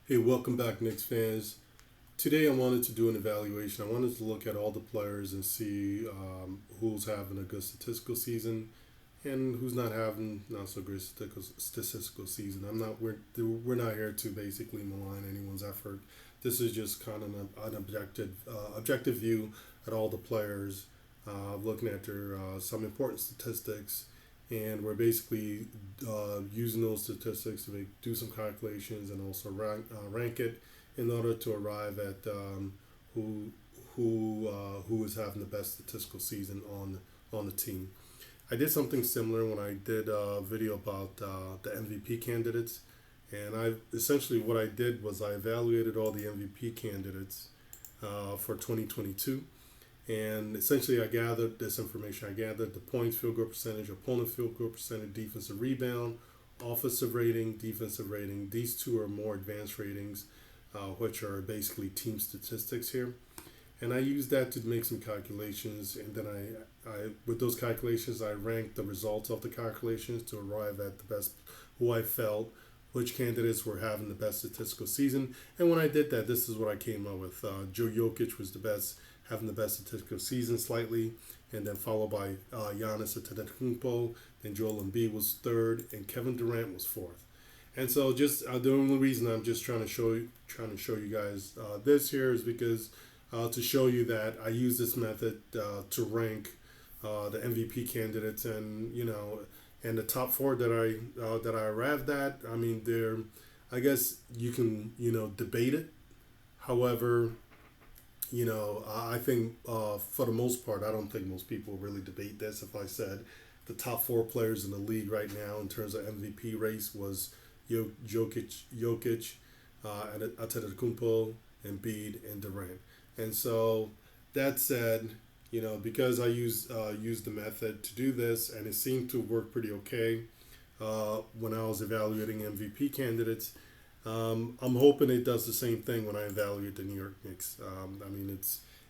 Hey, welcome back, Knicks fans. Today I wanted to do an evaluation. I wanted to look at all the players and see who's having a good statistical season and who's not having not so great statistical season. We're not here to basically malign anyone's effort. This is just kind of an objective view at all the players, looking at their some important statistics, and we're basically using those statistics to do some calculations and also rank it in order to arrive at who who is having the best statistical season on the team. I did something similar when I did a video about the MVP candidates, and I essentially what I did was I evaluated all the MVP candidates for 2022, and essentially I gathered this information. I gathered the points, field goal percentage, opponent field goal percentage, defensive rebound, offensive rating, defensive rating. These two are more advanced ratings, which are basically team statistics here. And I used that to make some calculations, and then I with those calculations I ranked the results of the calculations to arrive at the best, who I felt which candidates were having the best statistical season. And when I did that, this is what I came up with. Joe Jokic was the best, having the best statistical season slightly, and then followed by Giannis Antetokounmpo. Then Joel Embiid was third, and Kevin Durant was fourth. And so, just the only reason I'm just trying to show you guys this here is because to show you that I use this method to rank the MVP candidates, and and the top four that I arrived at. I mean, they're, I guess you can debate it. However, I think for the most part, I don't think most people really debate this. If I said the top four players in the league right now in terms of MVP race was Jokic, Antetokounmpo, Embiid, and Durant. And so that said, because I used the method to do this, and it seemed to work pretty okay when I was evaluating MVP candidates. I'm hoping it does the same thing when I evaluate the New York Knicks. I mean,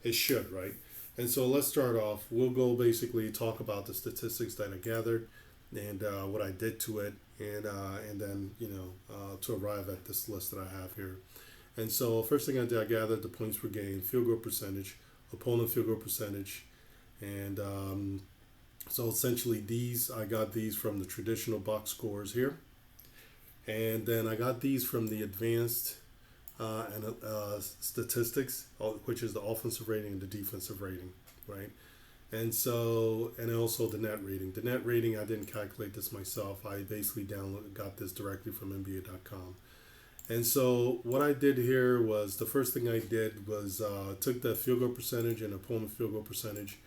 it should, right? And so let's start off. We'll go basically talk about the statistics that I gathered and what I did to it, and then to arrive at this list that I have here. And so first thing I did, I gathered the points per game, field goal percentage, opponent field goal percentage, and so essentially I got these from the traditional box scores here, and then I got these from the advanced statistics, which is the offensive rating and the defensive rating, right? And so, and also the net rating. The net rating, I didn't calculate this myself. I basically got this directly from NBA.com. And so what I did here was, the first thing I did was took the field goal percentage and opponent field goal percentage,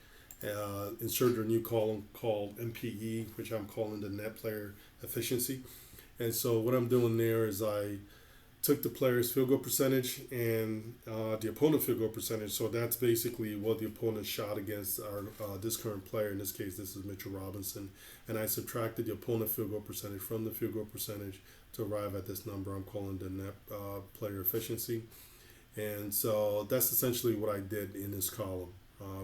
inserted a new column called MPE, which I'm calling the net player efficiency. And so what I'm doing there is I took the player's field goal percentage and the opponent field goal percentage. So that's basically what the opponent shot against this current player. In this case, this is Mitchell Robinson. And I subtracted the opponent field goal percentage from the field goal percentage to arrive at this number I'm calling the net player efficiency. And so that's essentially what I did in this column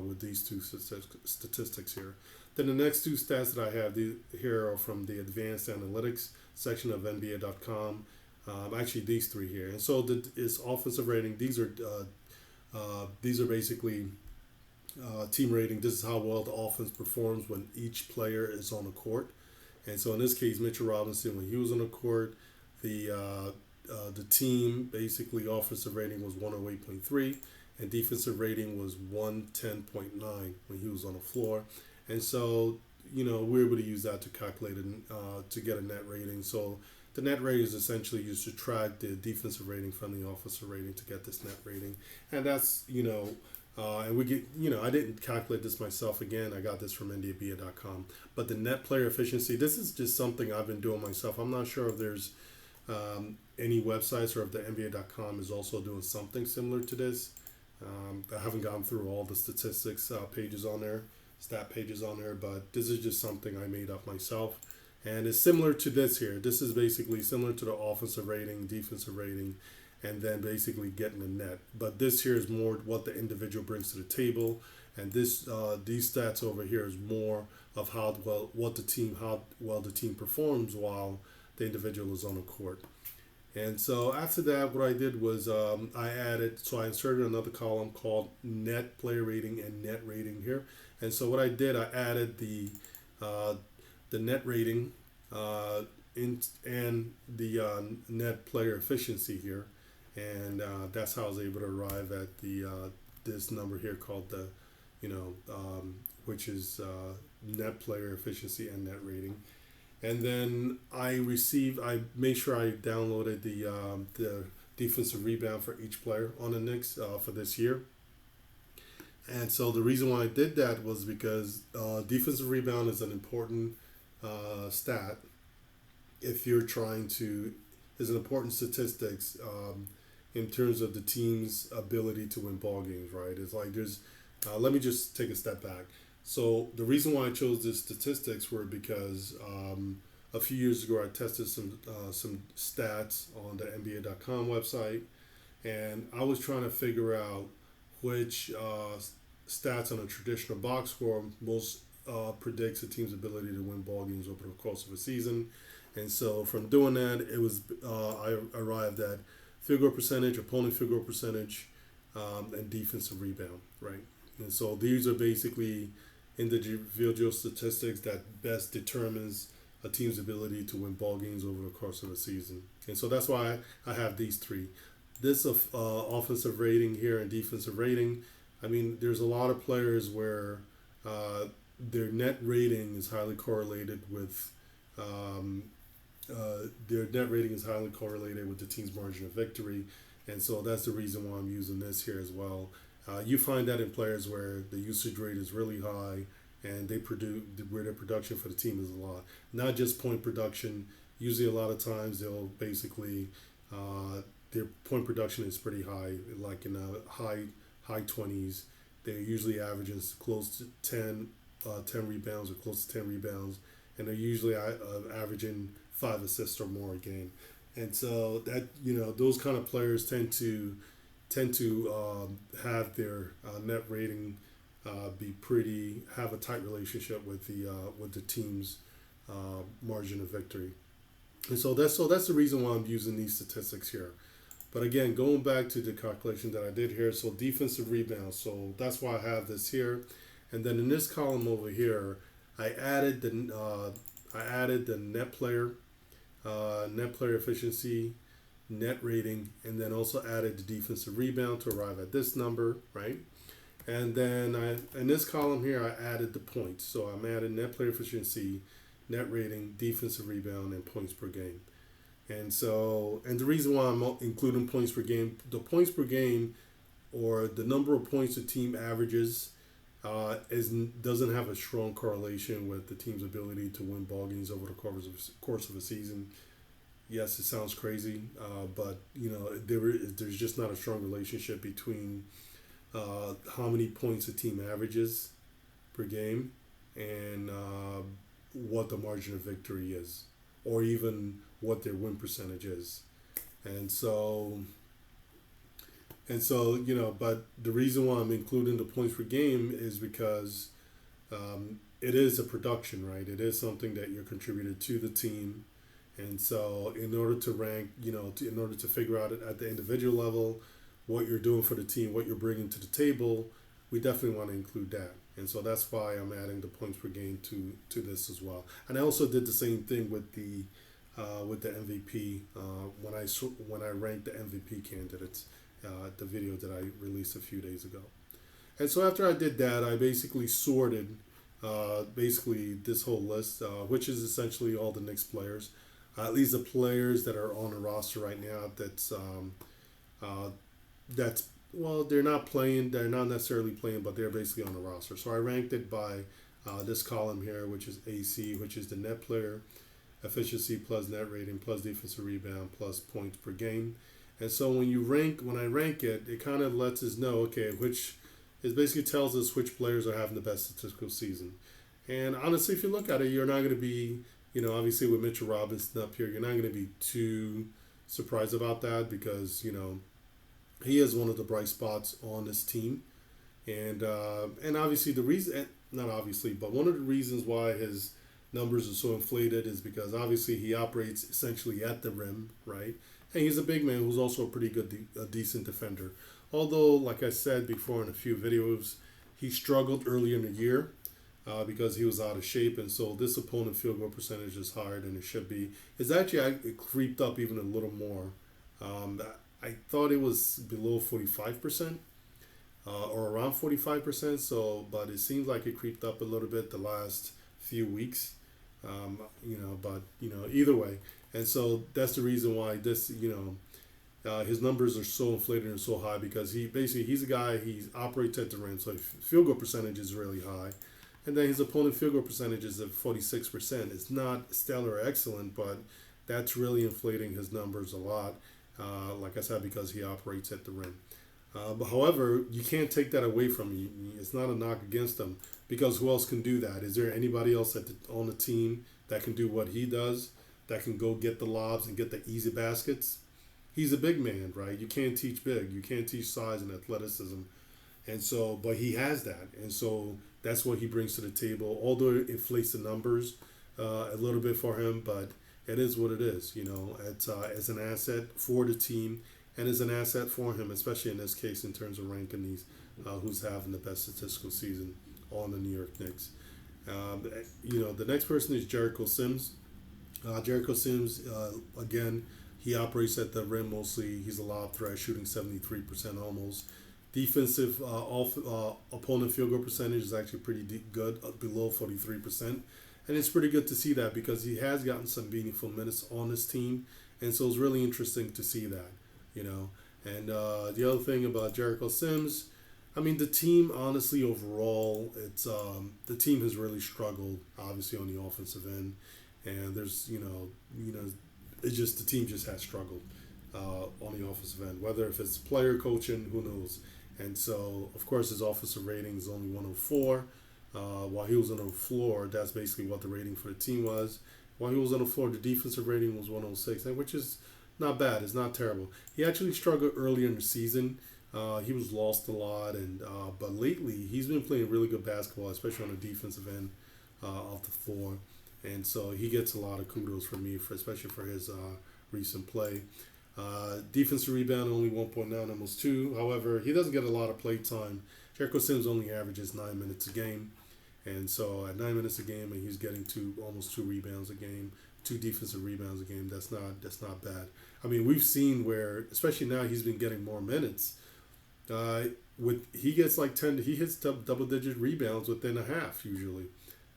with these two statistics here. Then the next two stats that I have here are from the advanced analytics section of NBA.com. Actually, these three here. And so it's offensive rating. These are basically team rating. This is how well the offense performs when each player is on the court. And so in this case, Mitchell Robinson, when he was on the court, the team basically offensive rating was 108.3, and defensive rating was 110.9 when he was on the floor. And so we're able to use that to calculate it to get a net rating. So the net rating is essentially you subtract the defensive rating from the offensive rating to get this net rating, and that's and we get I didn't calculate this myself. Again, I got this from NBA.com. But the net player efficiency, this is just something I've been doing myself. I'm not sure if there's any websites or if the NBA.com is also doing something similar to this. I haven't gone through all the statistics pages on there, stat pages on there, but this is just something I made up myself. And it's similar to this here. This is basically similar to the offensive rating, defensive rating, and then basically getting a net. But this here is more what the individual brings to the table, and this these stats over here is more of how well the team performs while the individual is on the court. And so after that, what I did was I inserted another column called net player rating and net rating here. And so what I did, I added uh, the net rating and the net player efficiency here, and that's how I was able to arrive at the this number here called the, which is net player efficiency and net rating. And then I made sure I downloaded the defensive rebound for each player on the Knicks for this year. And so the reason why I did that was because defensive rebound is an important stat if you're trying to, is an important statistics in terms of the team's ability to win ball games, right? It's like let me just take a step back. So the reason why I chose this statistics were because a few years ago I tested some stats on the NBA.com website, and I was trying to figure out which stats on a traditional box score most predicts a team's ability to win ball games over the course of a season. And so from doing that, it was I arrived at field goal percentage, opponent field goal percentage, and defensive rebound, right? And so these are basically individual statistics that best determines a team's ability to win ball games over the course of a season. And so that's why I have these three. This offensive rating here and defensive rating. I mean, there's a lot of players where their net rating is highly correlated with the team's margin of victory, and so that's the reason why I'm using this here as well. You find that in players where the usage rate is really high and where their production for the team is a lot, not just point production. Usually, a lot of times they'll basically their point production is pretty high, like in the high 20s. They're usually averaging close to 10 rebounds or close to 10 rebounds, and they're usually averaging 5 assists or more a game. And so that, those kind of players tend to have their net rating have a tight relationship with the team's margin of victory. And so that's the reason why I'm using these statistics here. But again, going back to the calculation that I did here, so defensive rebounds, so that's why I have this here. And then in this column over here, I added the net player efficiency, net rating, and then also added the defensive rebound to arrive at this number, right? And then in this column here, I added the points. So I'm adding net player efficiency, net rating, defensive rebound, and points per game. And the reason why I'm including points per game, the points per game, or the number of points the team averages, doesn't have a strong correlation with the team's ability to win ball games over the course of a season. Yes, it sounds crazy, but there's just not a strong relationship between how many points a team averages per game and what the margin of victory is, or even what their win percentage is. And so, but the reason why I'm including the points per game is because it is a production, right? It is something that you're contributed to the team. And so in order to rank, in order to figure out at the individual level what you're doing for the team, what you're bringing to the table, we definitely want to include that. And so that's why I'm adding the points per game to this as well. And I also did the same thing with the MVP when I ranked the MVP candidates, the video that I released a few days ago. And so after I did that, I basically sorted this whole list, which is essentially all the Knicks players, at least the players that are on the roster right now. They're not necessarily playing, but they're basically on the roster. So I ranked it by this column here, which is AC, which is the net player efficiency plus net rating plus defensive rebound plus points per game. And so when I rank it, it kind of lets us know, okay, it basically tells us which players are having the best statistical season. And honestly, if you look at it, you're not going to be, obviously with Mitchell Robinson up here, you're not going to be too surprised about that because, he is one of the bright spots on this team. And obviously but one of the reasons why his numbers are so inflated is because obviously he operates essentially at the rim, right? and he's a big man who's also a pretty good, a decent defender. Although, like I said before in a few videos, he struggled earlier in the year because he was out of shape, and so this opponent field goal percentage is higher than it should be. It's actually it creeped up even a little more. I thought it was below 45%. Or around 45%. So, but it seems like it creeped up a little bit the last few weeks. But either way, and so that's the reason why this, his numbers are so inflated and so high because he's a guy, he operates at the rim, so field goal percentage is really high, and then his opponent field goal percentage is at 46%. It's not stellar or excellent, but that's really inflating his numbers a lot. Like I said, because he operates at the rim. But however, you can't take that away from him. It's not a knock against him because who else can do that? Is there anybody else on the team that can do what he does, that can go get the lobs and get the easy baskets? He's a big man, right? You can't teach big. You can't teach size and athleticism. And so, but he has that. And so that's what he brings to the table. Although it inflates the numbers a little bit for him, but it is what it is. It's as an asset for the team. And is an asset for him, especially in this case in terms of ranking these, who's having the best statistical season on the New York Knicks. The next person is Jericho Sims. Jericho Sims, again, he operates at the rim mostly. He's a lob threat, shooting 73% almost. Defensive opponent field goal percentage is actually pretty good, below 43%. And it's pretty good to see that because he has gotten some meaningful minutes on this team. And so it's really interesting to see that. And the other thing about Jericho Sims, I mean, the team, honestly, overall, it's the team has really struggled, obviously, on the offensive end, and there's, it's just the team just has struggled on the offensive end. Whether if it's player coaching, who knows? And so, of course, his offensive rating is only 104. While he was on the floor, that's basically what the rating for the team was. While he was on the floor, the defensive rating was 106, which is not bad. It's not terrible. He actually struggled earlier in the season. He was lost a lot, but lately he's been playing really good basketball, especially on the defensive end of the floor. And so he gets a lot of kudos from me, especially for his recent play. Defensive rebound only 1.9, almost 2. However, he doesn't get a lot of play time. Jericho Sims only averages 9 minutes a game. And so at 9 minutes a game, and he's getting almost 2 rebounds a game. 2 defensive rebounds a game. That's not bad. I mean, we've seen where, especially now, he's been getting more minutes. He gets like 10. He hits double-digit rebounds within a half usually,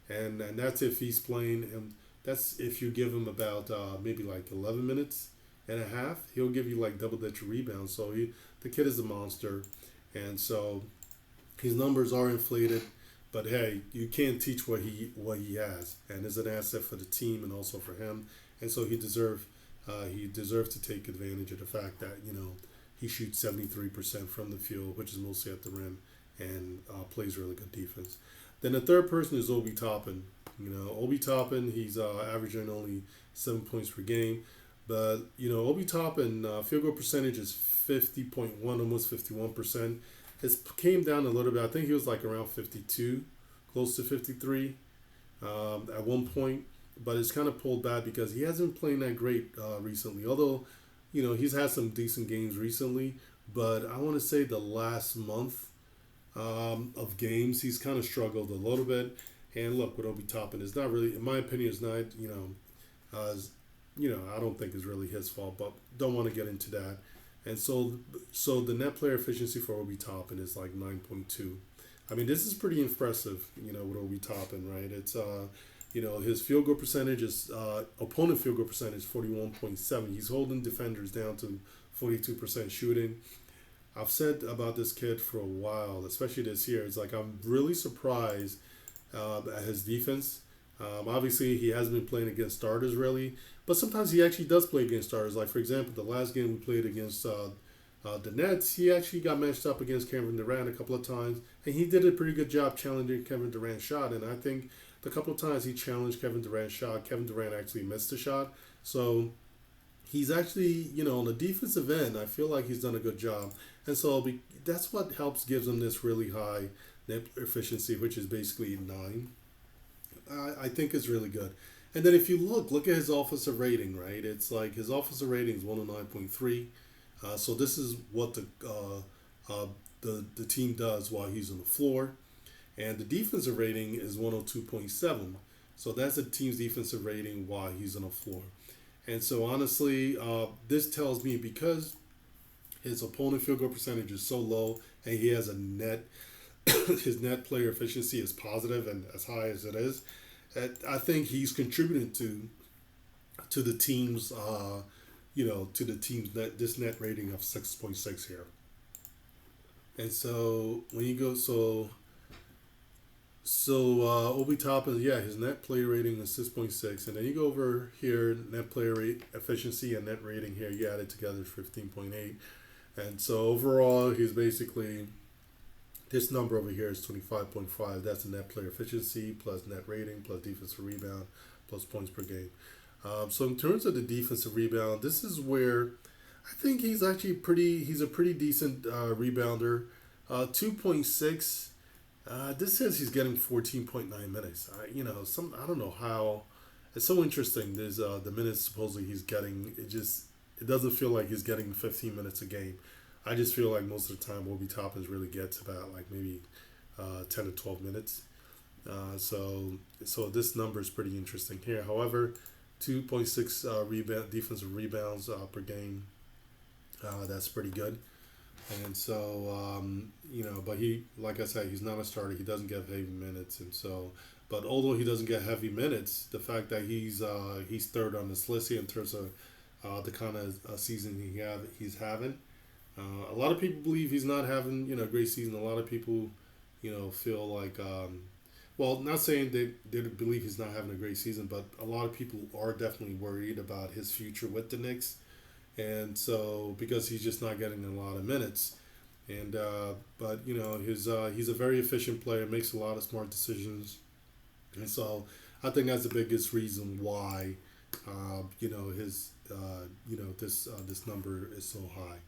and that's if he's playing. And that's if you give him about maybe like 11 minutes and a half. He'll give you like double-digit rebounds. So the kid is a monster, and so his numbers are inflated. But hey, you can't teach what he has, and is an asset for the team and also for him. And so he deserves to take advantage of the fact that he shoots 73% from the field, which is mostly at the rim, and plays really good defense. Then the third person is Obi Topping. Obi Topping, he's averaging only 7 points per game, but Obi Topping field goal percentage is 50.1, almost 51%. It came down a little bit. I think he was like around 52, close to 53 at one point. But it's kind of pulled back because he hasn't been playing that great recently. Although, he's had some decent games recently. But I want to say the last month of games, he's kind of struggled a little bit. And look, with Obi Toppin, it's not really, in my opinion, it's not, I don't think it's really his fault. But don't want to get into that. And so the net player efficiency for Obi Toppin is like 9.2. I mean, this is pretty impressive, with Obi Toppin, right? It's, his field goal percentage is, opponent field goal percentage 41.7. He's holding defenders down to 42% shooting. I've said about this kid for a while, especially this year. It's like I'm really surprised at his defense. Obviously, he hasn't been playing against starters really, but sometimes he actually does play against starters. Like, for example, the last game we played against the Nets, he actually got matched up against Kevin Durant a couple of times, and he did a pretty good job challenging Kevin Durant's shot. And I think the couple of times he challenged Kevin Durant's shot, Kevin Durant actually missed the shot. So he's actually, on the defensive end, I feel like he's done a good job. And so that's what gives him this really high net efficiency, which is basically 9. I think is really good. And then if you look at his offensive rating, right? It's like his offensive rating is 109.3. So this is what the team does while he's on the floor. And the defensive rating is 102.7. So that's the team's defensive rating while he's on the floor. And so honestly, this tells me because his opponent field goal percentage is so low and he has a net, his net player efficiency is positive and as high as it is, I think he's contributing to the team's, to the team's net rating of 6.6 here. And so when you go, Obi Topping, yeah, his net player rating is 6.6, and then you go over here, net player rate efficiency and net rating here, you add it together is 15.8, and so overall he's basically, this number over here is 25.5. That's the net player efficiency plus net rating plus defensive rebound plus points per game. So in terms of the defensive rebound, this is where I think he's actually he's a pretty decent rebounder. 2.6. This says he's getting 14.9 minutes. I don't know how. It's so interesting. There's the minutes supposedly he's getting. It doesn't feel like he's getting 15 minutes a game. I just feel like most of the time Obi Toppin really gets about like maybe 10 to 12 minutes. So this number is pretty interesting here. However, 2.6 defensive rebounds per game. That's pretty good. And so, but he, like I said, he's not a starter. He doesn't get heavy minutes. And so, but although he doesn't get heavy minutes, the fact that he's third on this list here in terms of the kind of season he's having. A lot of people believe he's not having, a great season. A lot of people, feel like, not saying they believe he's not having a great season, but a lot of people are definitely worried about his future with the Knicks. And so, because he's just not getting a lot of minutes, and but he's a very efficient player, makes a lot of smart decisions, and so I think that's the biggest reason why, this number is so high.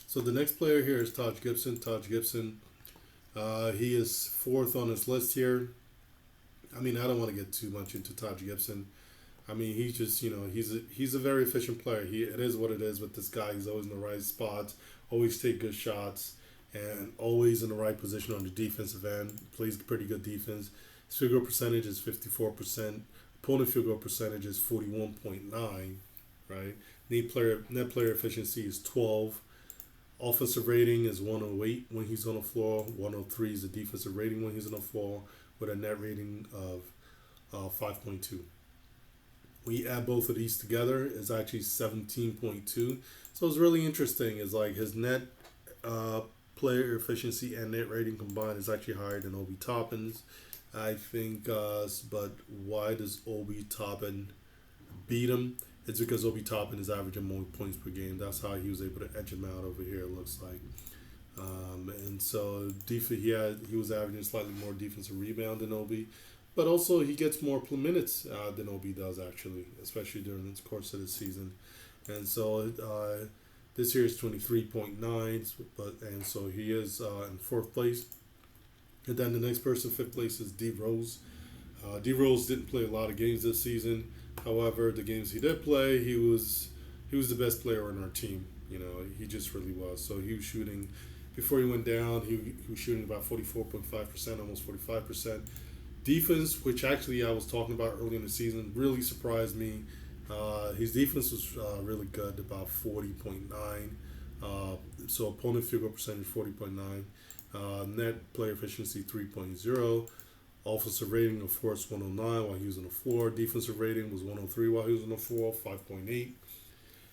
So the next player here is Todd Gibson. Todd Gibson, he is fourth on this list here. I mean, I don't want to get too much into Todd Gibson. I mean, he's just, he's a very efficient player. It is what it is with this guy. He's always in the right spots, always take good shots, and always in the right position on the defensive end. Plays pretty good defense. His field goal percentage is 54%. Opponent field goal percentage is 41.9, right? Net player efficiency is 12. Offensive rating is 108 when he's on the floor. 103 is the defensive rating when he's on the floor, with a net rating of 5.2. When you add both of these together, it's actually 17.2. So it's really interesting. Is like his net player efficiency and net rating combined is actually higher than Obi Toppin's. I think, but why does Obi Toppin beat him? It's because Obi Toppin is averaging more points per game. That's how he was able to edge him out over here, it looks like. And so he was averaging slightly more defensive rebound than Obi. But also he gets more minutes than Obi does, actually, especially during the course of the season. And so this year is 23.9, and so he is in fourth place. And then the next person, fifth place, is D Rose. D Rose didn't play a lot of games this season. However, the games he did play, he was the best player on our team. He just really was. So he was shooting, before he went down, he was shooting about 44.5%, almost 45%. Defense, which actually I was talking about early in the season, really surprised me. His defense was really good, about 40.9. So opponent field goal percentage 40.9. Net player efficiency 3.0. Offensive rating, of course, 109 while he was on the floor. Defensive rating was 103 while he was on the floor, 5.8.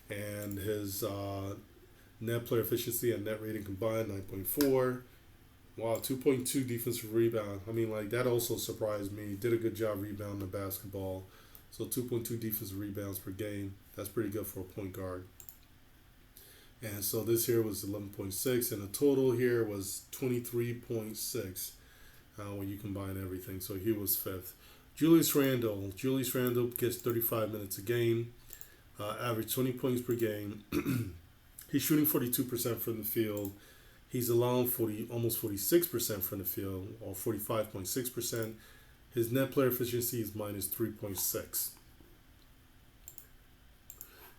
And his net player efficiency and net rating combined, 9.4. Wow, 2.2 defensive rebound. I mean, like, that also surprised me. Did a good job rebounding the basketball. So 2.2 defensive rebounds per game. That's pretty good for a point guard. And so this here was 11.6, and the total here was 23.6 when you combine everything. So he was fifth. Julius Randle. Julius Randle gets 35 minutes a game, average 20 points per game. He's shooting 42% from the field. He's allowing almost 46% from the field, or 45.6%. His net player efficiency is minus 3.6.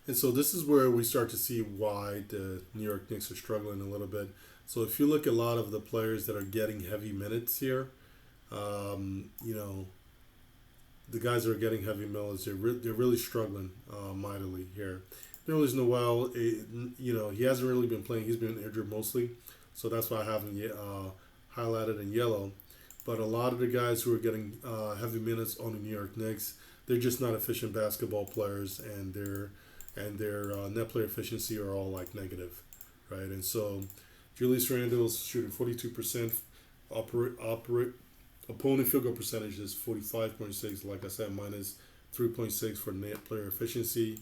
And so this is where we start to see why the New York Knicks are struggling a little bit. So if you look at a lot of the players that are getting heavy minutes here, you know, the guys that are getting heavy minutes, they're really struggling mightily here. Nerlens Noel, you know, he hasn't really been playing. He's been injured mostly. So that's why I have him highlighted in yellow. But a lot of the guys who are getting heavy minutes on the New York Knicks, they're just not efficient basketball players, and their net player efficiency are all like negative, right? And so Julius Randle is shooting 42%. Opponent field goal percentage is 45.6. Like I said, minus 3.6 for net player efficiency.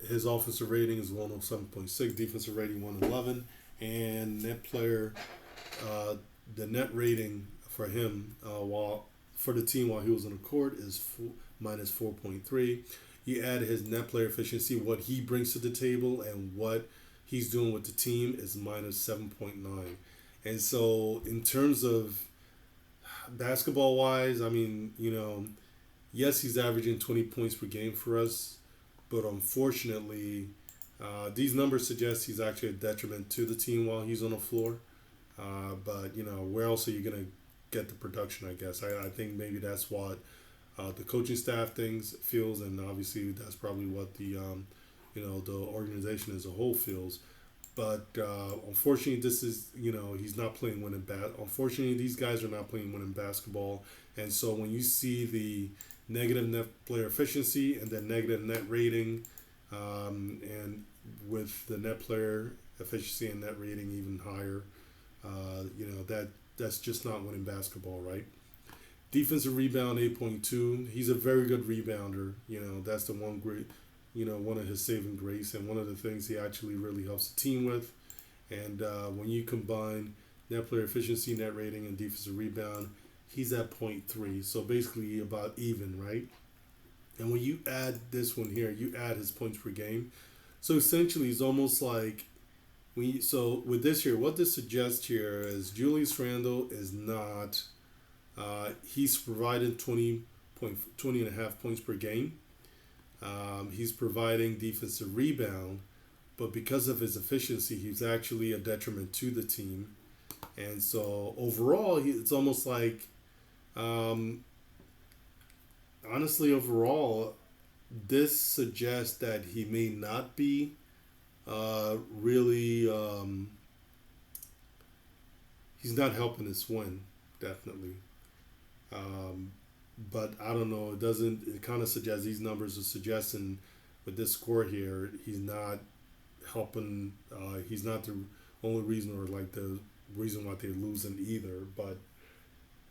His offensive rating is 107.6. Defensive rating 111, and net player. The net rating for him for the team while he was on the court is minus 4.3. You add his net player efficiency, what he brings to the table, and what he's doing with the team is minus 7.9. And so in terms of basketball wise, I mean, you know, yes, he's averaging 20 points per game for us, but unfortunately, these numbers suggest he's actually a detriment to the team while he's on the floor. But, you know, where else are you going to get the production, I guess? I think maybe that's what the coaching staff feels, and obviously that's probably what the, you know, the organization as a whole feels. But unfortunately, this is, you know, he's not playing winning Unfortunately, these guys are not playing winning basketball. And so when you see the negative net player efficiency and then negative net rating, and with the net player efficiency and net rating even higher, you know, that's just not winning basketball, right? Defensive rebound 8.2. He's a very good rebounder. You know, that's the one great, you know, one of his saving grace, and one of the things he actually really helps the team with. And when you combine net player efficiency, net rating, and defensive rebound, he's at 0.3. So basically about even, right? And when you add this one here, you add his points per game. So essentially, it's almost like so with this here, what this suggests here is Julius Randle is not. He's provided 20.5 points per game. He's providing defensive rebound, but because of his efficiency, he's actually a detriment to the team. And so overall, it's almost like, honestly, overall, this suggests that he may not be really, he's not helping us win, definitely. But I don't know, it kind of suggests, these numbers are suggesting with this score here, he's not helping, he's not the only reason, or like the reason why they're losing either. But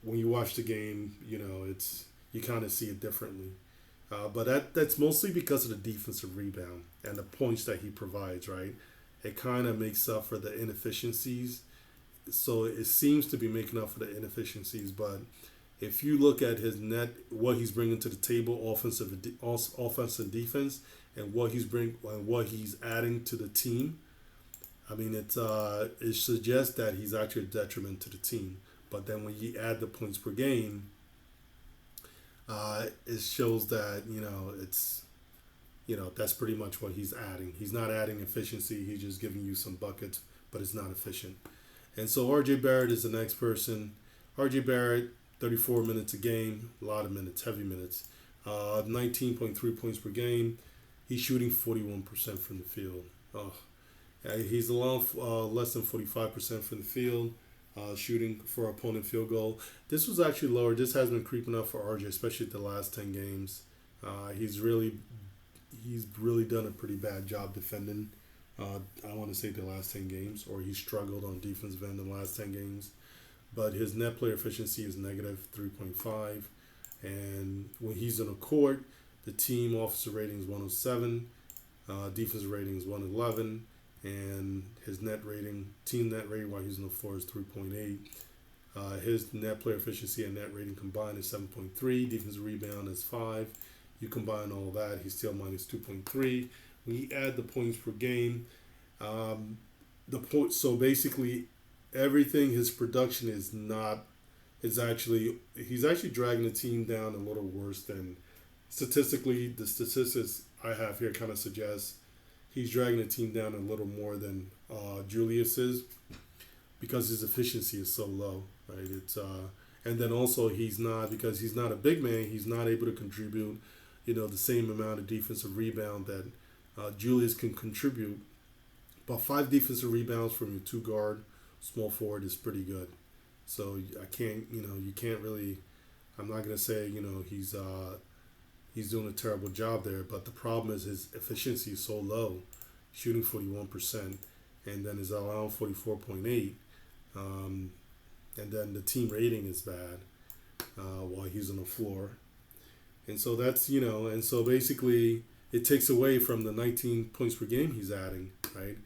when you watch the game, you know, you kind of see it differently. But that's mostly because of the defensive rebound and the points that he provides, right? It kind of makes up for the inefficiencies. So it seems to be making up for the inefficiencies. But if you look at his net, what he's bringing to the table, offense and defense, and what he's adding to the team, I mean, it suggests that he's actually a detriment to the team. But then when you add the points per game, it shows that, you know, it's, you know, that's pretty much what he's adding. He's not adding efficiency. He's just giving you some buckets, but it's not efficient. And so R.J. Barrett is the next person. R.J. Barrett, 34 minutes a game, a lot of minutes, heavy minutes. 19.3 points per game. He's shooting 41% from the field. He's allowing less than 45% from the field. Shooting for opponent field goal. This was actually lower. This has been creeping up for RJ, especially the last 10 games. He's really done a pretty bad job defending. I want to say the last 10 games, or he struggled on defensive end in the last 10 games. But his net player efficiency is negative 3.5, and when he's on the court, the team offensive rating is 107, defensive rating is 111. And his team net rating while he's on the floor is 3.8. His net player efficiency and net rating combined is 7.3. Defensive rebound is 5. You combine all that, he's still minus 2.3. When you add the points per game, so basically everything, his production is not he's actually dragging the team down a little worse than statistically. The statistics I have here kind of suggest he's dragging the team down a little more than Julius is because his efficiency is so low, right? And then also because he's not a big man, he's not able to contribute, the same amount of defensive rebound that Julius can contribute. About 5 defensive rebounds from your 2 guard small forward is pretty good. So I can't, you can't really. I'm not gonna say he's doing a terrible job there, but the problem is his efficiency is so low, shooting 41%, and then is allowing 44.8, and then the team rating is bad while he's on the floor, and so and so basically it takes away from the 19 points per game he's adding, right?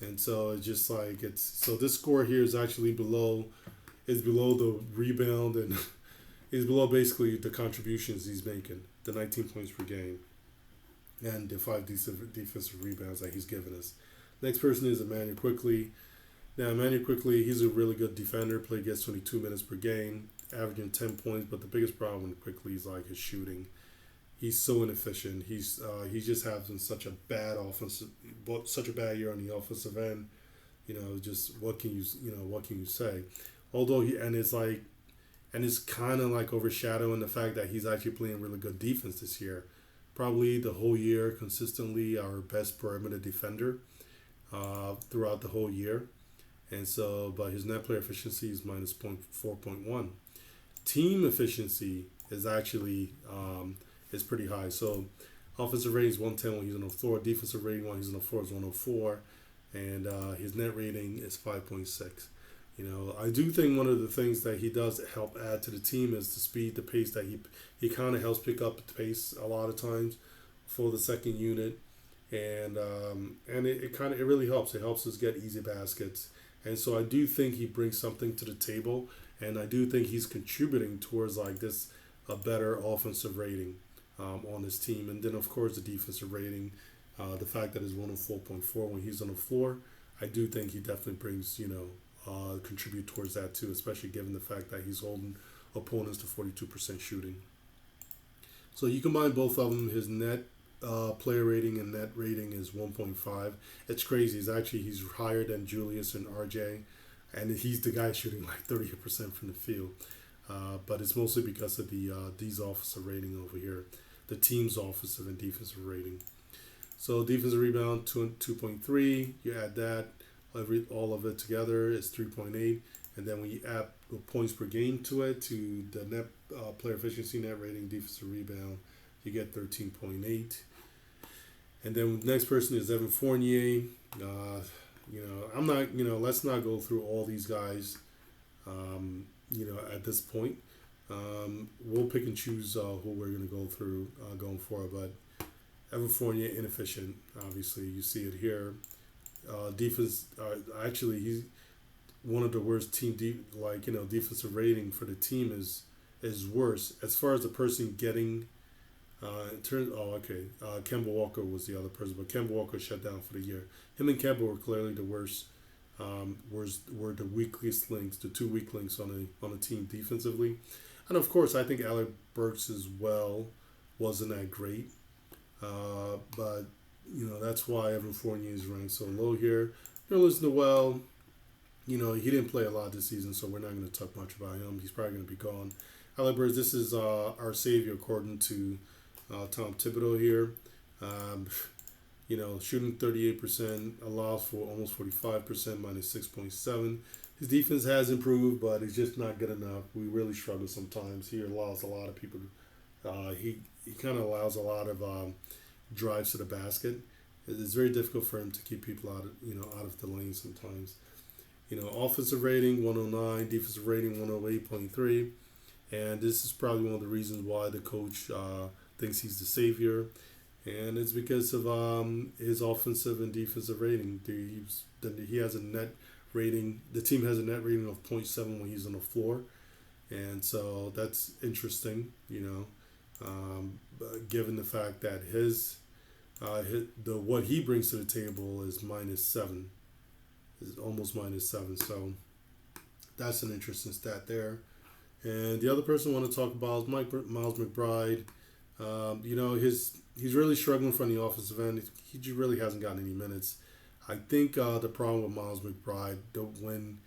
And so it's just like so this score here is actually below the rebound and is below basically the contributions he's making, the 19 points per game, and the 5 defensive rebounds that he's given us. Next person is Emmanuel Quickley. Now, Emmanuel Quickley, he's a really good defender, gets 22 minutes per game, averaging 10 points, but the biggest problem with Quickley is like his shooting. He's so inefficient. He's just having such a bad year on the offensive end. Just what can you say? Although it's kind of like overshadowing the fact that he's actually playing really good defense this year. Probably the whole year, consistently our best perimeter defender throughout the whole year. And so, but his net player efficiency is minus 4.1. Team efficiency is actually is pretty high. So offensive rating is 110 when he's on the floor. Defensive rating when he's on the floor is 104. And his net rating is 5.6. I do think one of the things that he does help add to the team is the speed, the pace that he kind of helps pick up the pace a lot of times for the second unit, and it really helps. It helps us get easy baskets, and so I do think he brings something to the table, and I do think he's contributing towards like this a better offensive rating on his team, and then of course the defensive rating, the fact that it's 104.4 when he's on the floor, I do think he definitely brings contribute towards that too, especially given the fact that he's holding opponents to 42% shooting. So you combine both of them, his net player rating and net rating is 1.5. It's crazy. He's higher than Julius and RJ, and he's the guy shooting like 38% from the field. But it's mostly because of these offensive rating over here, the team's offensive and defensive rating. So defensive rebound 2.3. You add that. All of it together is 3.8, and then when you add points per game to it, to the net player efficiency, net rating, defensive rebound, you get 13.8. And then the next person is Evan Fournier. I'm not, let's not go through all these guys, at this point. We'll pick and choose who we're going to go through going forward, but Evan Fournier, inefficient, obviously. You see it here. Defense, actually, he's one of the worst defensive rating for the team is worse as far as the person getting. Kemba Walker was the other person, but Kemba Walker shut down for the year. Him and Kemba were clearly the worst. Were the weakest links, the 2 weak links on the team defensively, and of course, I think Alec Burks as well wasn't that great, but. That's why Evan Fournier is ranked so low here. Nerlens Noel, he didn't play a lot this season, so we're not going to talk much about him. He's probably going to be gone. Alec Burks, this is our savior according to Tom Thibodeau here. Shooting 38%, allows for almost 45%, minus 6.7. His defense has improved, but it's just not good enough. We really struggle sometimes. He allows a lot of people. He kind of allows a lot of drives to the basket. It's very difficult for him to keep people out of the lane sometimes. Offensive rating 109, defensive rating 108.3, and this is probably one of the reasons why the coach thinks he's the savior, and it's because of his offensive and defensive rating. He has a net rating. The team has a net rating of 0.7 when he's on the floor, and so that's interesting. Given the fact that what he brings to the table is -7, is almost -7. So that's an interesting stat there. And the other person I want to talk about is Miles McBride. He's really struggling from the offensive end. He just really hasn't gotten any minutes. I think the problem with Miles McBride, when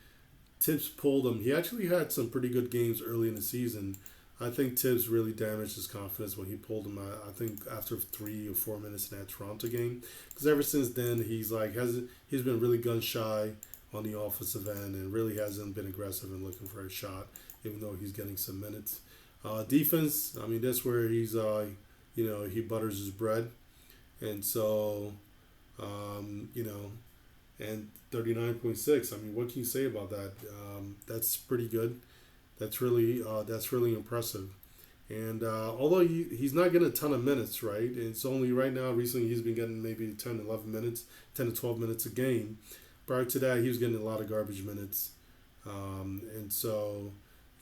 Tibbs pulled him, he actually had some pretty good games early in the season. I think Tibbs really damaged his confidence when he pulled him. I think after 3 or 4 minutes in that Toronto game, because ever since then he's been really gun shy on the offensive end and really hasn't been aggressive in looking for a shot, even though he's getting some minutes. Defense, I mean, that's where he butters his bread, and so you know, and 39.6. I mean, what can you say about that? That's pretty good. That's really impressive. And although he's not getting a ton of minutes, right? It's only right now. Recently, he's been getting maybe 10, 11 minutes, 10 to 12 minutes a game. Prior to that, he was getting a lot of garbage minutes, and so you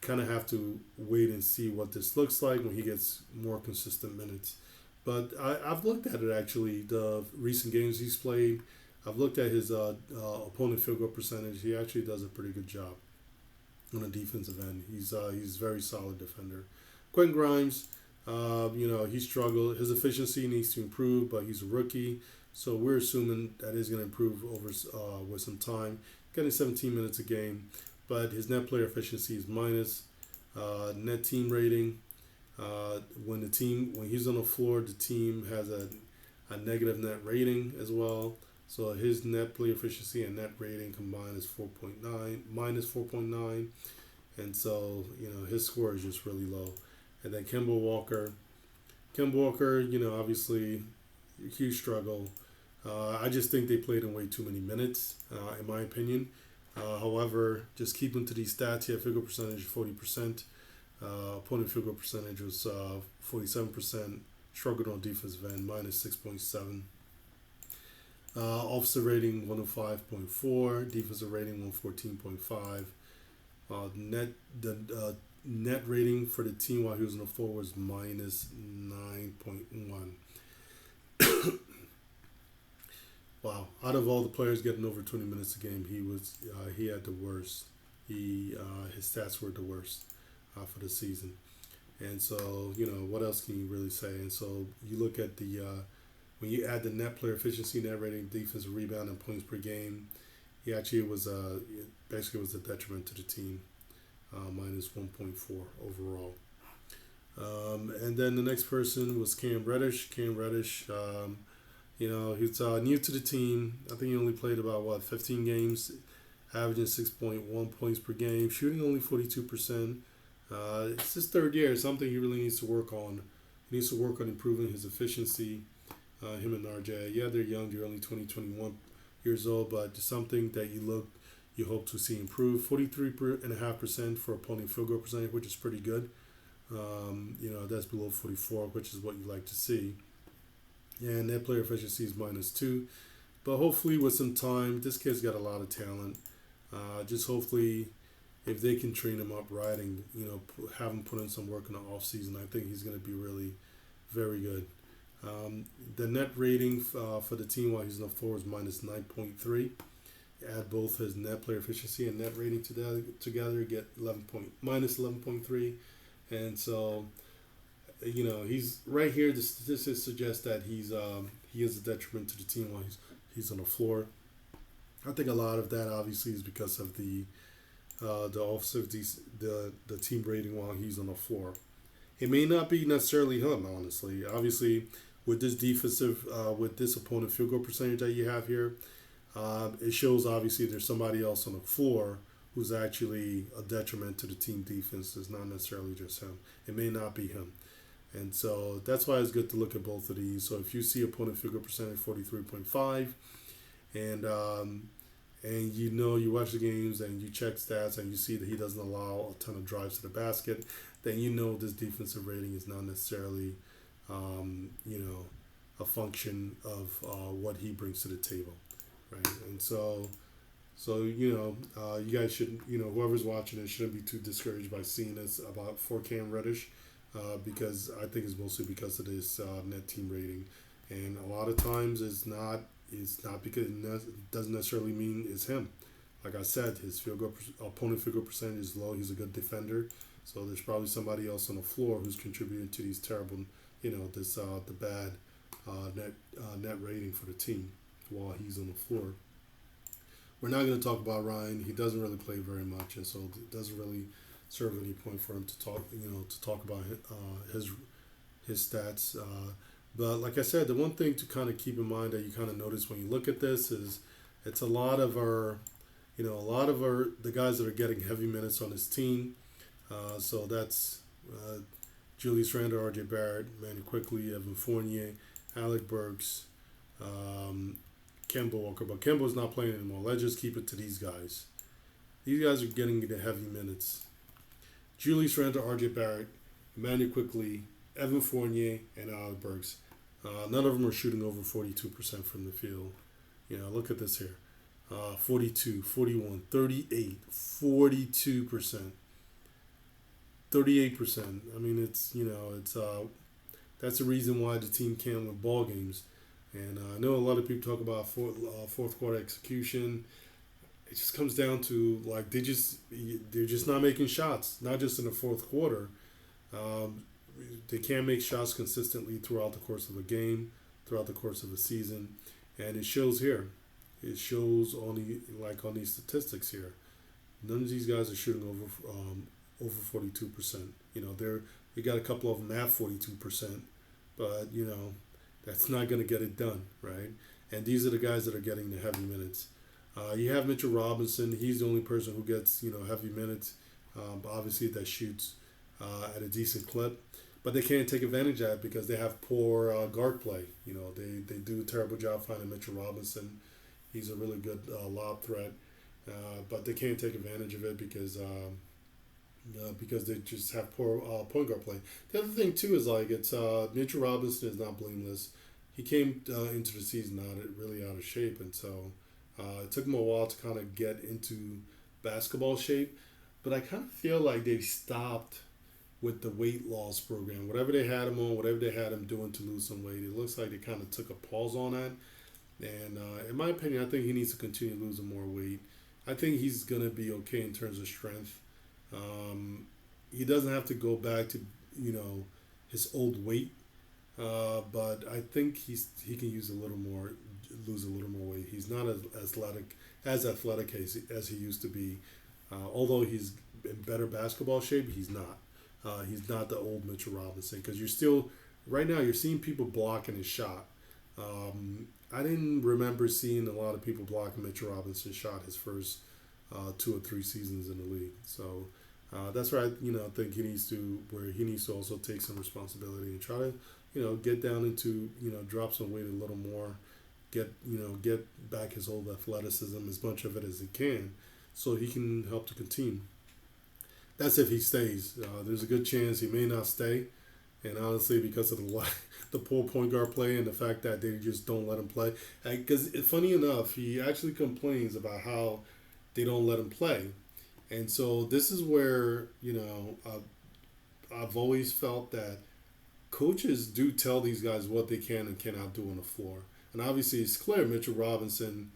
kind of have to wait and see what this looks like when he gets more consistent minutes. But I've looked at it actually. The recent games he's played, I've looked at his opponent field goal percentage. He actually does a pretty good job on the defensive end. He's a very solid defender. Quinn Grimes, he struggled. His efficiency needs to improve, but he's a rookie, so we're assuming that is going to improve over with some time. Getting 17 minutes a game, but his net player efficiency is minus. Net team rating. When he's on the floor, the team has a negative net rating as well. So his net play efficiency and net rating combined is 4.9, minus 4.9. And so, his score is just really low. And then Kimbo Walker, obviously a huge struggle. I just think they played him way too many minutes, in my opinion. However, just keep him to these stats here. Field goal percentage 40%. Opponent field goal percentage was 47%. Struggled on defensive end, minus 6.7. Offensive rating 105.4, defensive rating 114.5. Net rating for the team while he was on the floor was minus 9.1. Wow! Out of all the players getting over 20 minutes a game, he had the worst. His stats were the worst for the season. And so, what else can you really say? And so you look at when you add the net player efficiency, net rating, defensive rebound, and points per game, he actually was basically was a detriment to the team, minus 1.4 overall. And then the next person was Cam Reddish. He's new to the team. I think he only played about 15 games, averaging 6.1 points per game, shooting only 42%. It's his third year. Something he really needs to work on. He needs to work on improving his efficiency. Him and RJ, they're young. They're only 20, 21 years old, but something that you hope to see improve. 43.5% for opponent field goal percentage, which is pretty good. That's below 44, which is what you like to see. And net player efficiency is minus 2. But hopefully with some time, this kid's got a lot of talent. Just hopefully if they can train him up right and, have him put in some work in the off season, I think he's going to be really very good. The net rating for the team while he's on the floor is minus 9.3. Add both his net player efficiency and net rating together, get minus 11.3. And so, he's right here. The statistics suggest that he is a detriment to the team while he's on the floor. I think a lot of that obviously is because of the offensive the team rating while he's on the floor. It may not be necessarily him, honestly. Obviously, with this opponent field goal percentage that you have here, it shows obviously there's somebody else on the floor who's actually a detriment to the team defense. It's not necessarily just him. It may not be him. And so that's why it's good to look at both of these. So if you see opponent field goal percentage 43.5, and you watch the games and you check stats and you see that he doesn't allow a ton of drives to the basket, then this defensive rating is not necessarily, a function of what he brings to the table, right? And so you guys should, whoever's watching it shouldn't be too discouraged by seeing this about for Cam Reddish, because I think it's mostly because of this net team rating, and a lot of times it's not because it doesn't necessarily mean it's him. Like I said, his opponent field goal percentage is low. He's a good defender, So there's probably somebody else on the floor who's contributing to these terrible, the bad net rating for the team while he's on the floor. We're not going to talk about Ryan. He doesn't really play very much, and so it doesn't really serve any point for him to talk about his stats. But like I said, the one thing to kind of keep in mind that you kind of notice when you look at this is it's a lot of the guys that are getting heavy minutes on his team. So that's Julius Randle, R.J. Barrett, Manny Quickly, Evan Fournier, Alec Burks, Kimbo Walker. But Kimbo's not playing anymore. Let's just keep it to these guys. These guys are getting the heavy minutes. Julius Randle, R.J. Barrett, Manny Quickly, Evan Fournier, and Alec Burks. None of them are shooting over 42% from the field. Look at this here. 42, 41, 38, 42%. 38%. I mean, that's the reason why the team can't win ball games. And I know a lot of people talk about fourth quarter execution. It just comes down to they're just not making shots. Not just in the fourth quarter. They can't make shots consistently throughout the course of a game, throughout the course of a season, and it shows here. It shows on these statistics here. None of these guys are shooting over 42%. We got a couple of them at 42%, but that's not going to get it done, right? And these are the guys that are getting the heavy minutes. You have Mitchell Robinson. He's the only person who gets heavy minutes. Obviously, that shoots at a decent clip, but they can't take advantage of that because they have poor guard play. They do a terrible job finding Mitchell Robinson. He's a really good lob threat, but they can't take advantage of it because they just have poor point guard play. The other thing too is Mitchell Robinson is not blameless. He came into the season really out of shape, and so it took him a while to kind of get into basketball shape. But I kind of feel like they stopped with the weight loss program. Whatever they had him on, whatever they had him doing to lose some weight, it looks like they kind of took a pause on that. And in my opinion, I think he needs to continue losing more weight. I think he's going to be okay in terms of strength. He doesn't have to go back to, his old weight. But I think he can lose a little more weight. He's not as athletic as he used to be. Although he's in better basketball shape, he's not. He's not the old Mitchell Robinson because right now you're seeing people blocking his shot. I didn't remember seeing a lot of people blocking Mitchell Robinson's shot his first 2 or 3 seasons in the league. So that's where I think he needs to also take some responsibility and try to get down into drop some weight a little more, get back his old athleticism, as much of it as he can, so he can help the team. That's if he stays. There's a good chance he may not stay, and honestly, because of the poor point guard play and the fact that they just don't let him play. Because funny enough, he actually complains about how they don't let him play, and so this is where I've always felt that coaches do tell these guys what they can and cannot do on the floor. And obviously, it's clear Mitchell Robinson,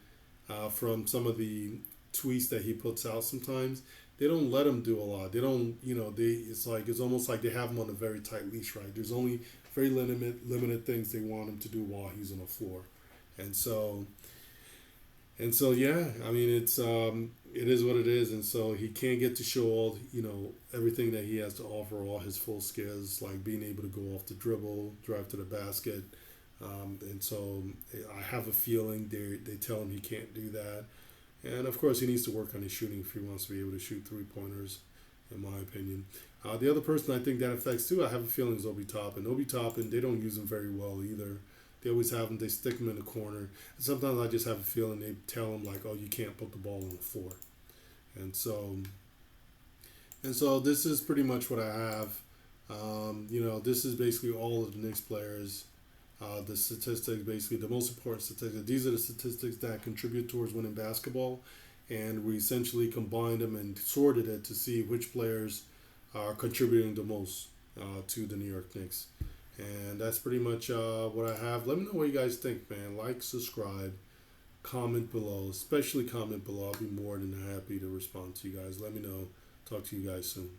from some of the tweets that he puts out sometimes, they don't let him do a lot. They don't, it's almost like they have him on a very tight leash, right? There's only very limited things they want him to do while he's on the floor. And so yeah, I mean, it is what it is. And so he can't get to show all, everything that he has to offer, all his full skills, like being able to go off the dribble, drive to the basket. And so I have a feeling they tell him he can't do that. And, of course, he needs to work on his shooting if he wants to be able to shoot three-pointers, in my opinion. The other person I think that affects, too, I have a feeling, is Obi Topping. Obi Topping, they don't use him very well either. They always have him, they stick him in the corner. And sometimes I just have a feeling they tell him, oh, you can't put the ball on the floor. And so this is pretty much what I have. This is basically all of the Knicks players. The statistics, basically the most important statistics. These are the statistics that contribute towards winning basketball, and we essentially combined them and sorted it to see which players are contributing the most to the New York Knicks. And that's pretty much what I have. Let me know what you guys think, man. Like, subscribe, comment below, especially comment below. I'll be more than happy to respond to you guys. Let me know. Talk to you guys soon.